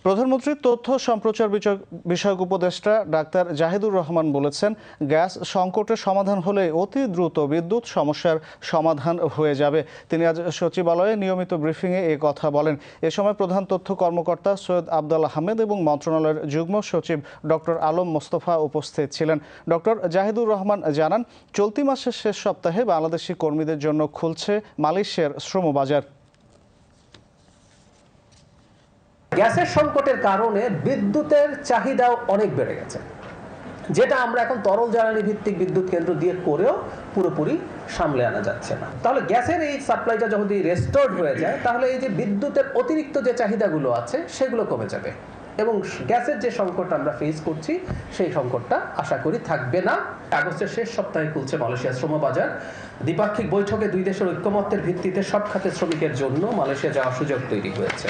প্রধানমন্ত্রীর তথ্য সম্প্রচার বিষয়ক উপদেষ্টা ডাক্তার জাহিদুর রহমান বলেছেন, গ্যাস সংকটের সমাধান হলে অতি দ্রুত বিদ্যুৎ সমস্যার সমাধান হয়ে যাবে। তিনি আজ সচিবালয়ে নিয়মিত ব্রিফিংয়ে এ কথা বলেন। এ সময় প্রধান তথ্য কর্মকর্তা সৈয়দ আবদুল আহমেদ এবং মন্ত্রণালয়ের যুগ্ম সচিব ডক্টর আলম মোস্তফা উপস্থিত ছিলেন। ডক্টর জাহিদুর রহমান জানান, চলতি মাসের শেষ সপ্তাহে বাংলাদেশি কর্মীদের জন্য খুলছে মালয়েশিয়ার শ্রমবাজার। গ্যাসের সংকটের কারণে বিদ্যুতের চাহিদাও অনেক বেড়ে গেছে, যেটা আমরা এখন তরল জ্বালানি ভিত্তিক বিদ্যুৎ কেন্দ্র দিয়ে করেও পুরোপুরি সামলে আনা যাচ্ছে না। তাহলে গ্যাসের এই সাপ্লাইটা যদি রেস্টোর্ড হয়ে যায়, তাহলে এই যে বিদ্যুতের অতিরিক্ত যে চাহিদাগুলো আছে সেগুলো কমে যাবে এবং গ্যাসের যে সংকট আমরা ফেস করছি সেই সংকটটা আশা করি থাকবে না। আগস্টের শেষ সপ্তাহে খুলছে মালয়েশিয়া শ্রমবাজার। দ্বিপাক্ষিক বৈঠকে দুই দেশের ঐক্যমত্যের ভিত্তিতে সব খাতের শ্রমিকের জন্য মালয়েশিয়া যাওয়ার সুযোগ তৈরি হয়েছে।